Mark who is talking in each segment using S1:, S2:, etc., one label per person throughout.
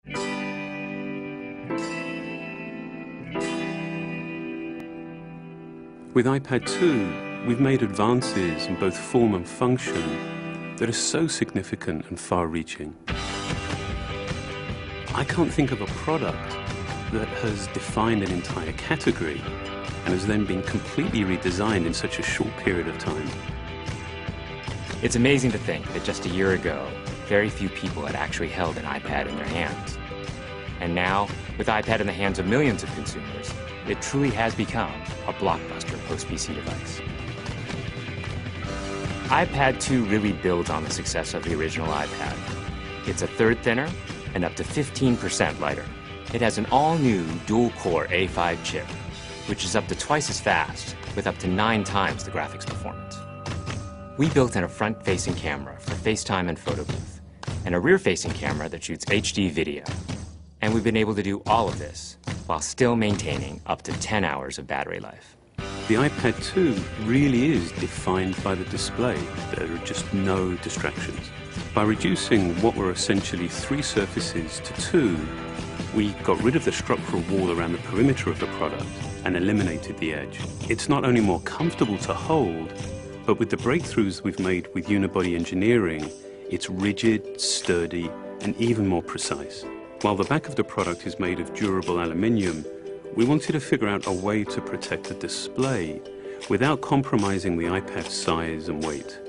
S1: With iPad 2, we've made advances in both form and function that are so significant and far-reaching. I can't think of a product that has defined an entire category and has then been completely redesigned in such a short period of time.
S2: It's amazing to think that just a year ago, very few people had actually held an iPad in their hands. And now, with iPad in the hands of millions of consumers, it truly has become a blockbuster post-PC device. iPad 2 really builds on the success of the original iPad. It's a third thinner and up to 15% lighter. It has an all-new dual-core A5 chip, which is up to twice as fast, with up to 9 times the graphics performance. We built in a front-facing camera for FaceTime and photo booth, and a rear-facing camera that shoots HD video. And we've been able to do all of this while still maintaining up to 10 hours of battery life.
S1: The iPad 2 really is defined by the display. There are just no distractions. By reducing what were essentially 3 surfaces to 2, we got rid of the structural wall around the perimeter of the product and eliminated the edge. It's not only more comfortable to hold, but with the breakthroughs we've made with unibody engineering, it's rigid, sturdy, and even more precise. While the back of the product is made of durable aluminium, we wanted to figure out a way to protect the display without compromising the iPad's size and weight.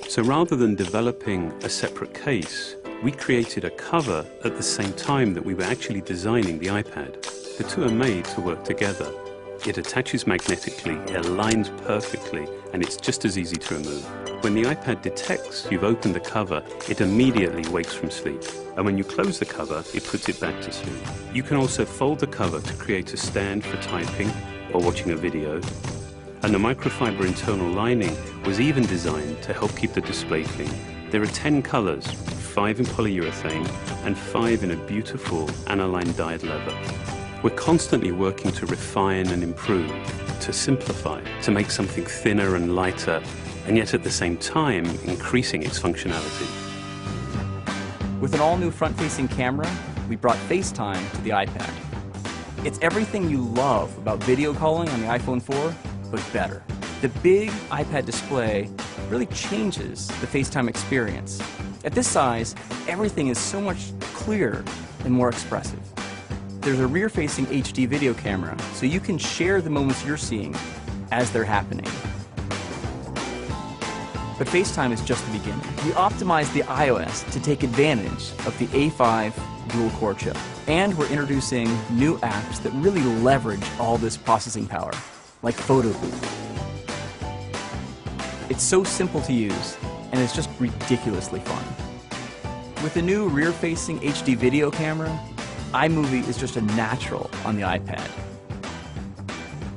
S1: So rather than developing a separate case, we created a cover at the same time that we were actually designing the iPad. The two are made to work together. It attaches magnetically, it aligns perfectly, and it's just as easy to remove. When the iPad detects you've opened the cover, it immediately wakes from sleep. And when you close the cover, it puts it back to sleep. You can also fold the cover to create a stand for typing or watching a video. And the microfiber internal lining was even designed to help keep the display clean. There are 10 colors, 5 in polyurethane and 5 in a beautiful aniline dyed leather. We're constantly working to refine and improve, to simplify, to make something thinner and lighter, and yet at the same time increasing its functionality.
S3: With an all-new front-facing camera, we brought FaceTime to the iPad. It's everything you love about video calling on the iPhone 4, but better. The big iPad display really changes the FaceTime experience. At this size, everything is so much clearer and more expressive. There's a rear-facing HD video camera, so you can share the moments you're seeing as they're happening. But FaceTime is just the beginning. We optimized the iOS to take advantage of the A5 dual-core chip. And we're introducing new apps that really leverage all this processing power, like Photo Booth. It's so simple to use, and it's just ridiculously fun. With the new rear-facing HD video camera, iMovie is just a natural on the iPad.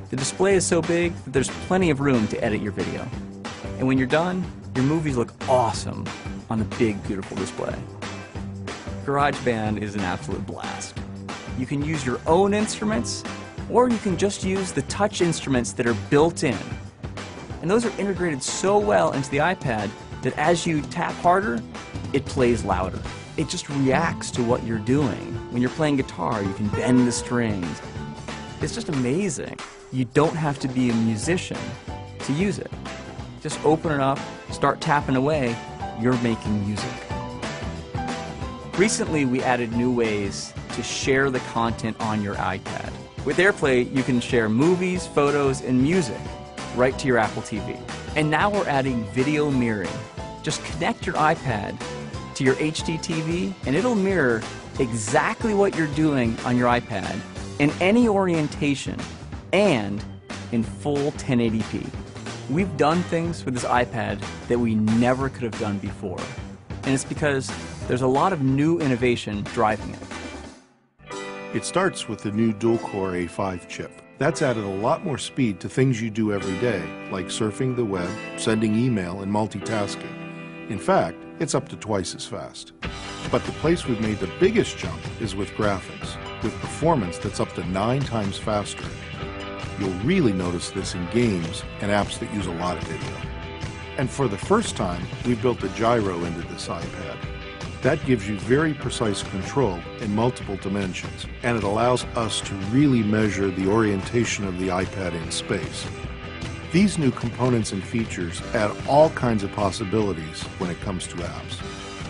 S3: The display is so big that there's plenty of room to edit your video. And when you're done, your movies look awesome on the big, beautiful display. GarageBand is an absolute blast. You can use your own instruments, or you can just use the touch instruments that are built in. And those are integrated so well into the iPad that as you tap harder, it plays louder. It just reacts to what you're doing. When you're playing guitar, you can bend the strings. It's just amazing. You don't have to be a musician to use it. Just open it up, start tapping away, you're making music. Recently, we added new ways to share the content on your iPad. With AirPlay, you can share movies, photos, and music right to your Apple TV. And now we're adding video mirroring. Just connect your iPad to your HD TV, and it'll mirror exactly what you're doing on your iPad in any orientation and in full 1080p. We've done things with this iPad that we never could have done before, and it's because there's a lot of new innovation driving it.
S4: It starts with the new dual-core A5 chip. That's added a lot more speed to things you do every day, like surfing the web, sending email, and multitasking. In fact, it's up to twice as fast. But the place we've made the biggest jump is with graphics, with performance that's up to 9 times faster. You'll really notice this in games and apps that use a lot of video. And for the first time, we built a gyro into this iPad. That gives you very precise control in multiple dimensions, and it allows us to really measure the orientation of the iPad in space. These new components and features add all kinds of possibilities when it comes to apps.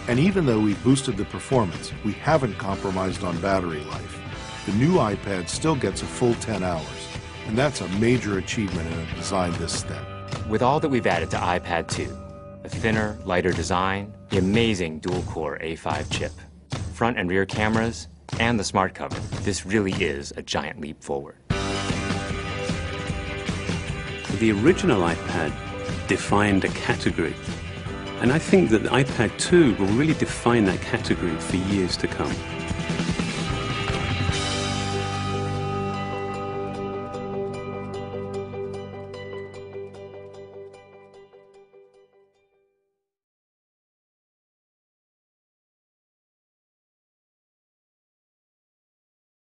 S4: And even though we boosted the performance, we haven't compromised on battery life. The new iPad still gets a full 10 hours, and that's a major achievement in a design this thin.
S2: With all that we've added to iPad 2, a thinner, lighter design, the amazing dual-core A5 chip, front and rear cameras, and the smart cover, this really is a giant leap forward.
S1: The original iPad defined a category, and I think that the iPad 2 will really define that category for years to come.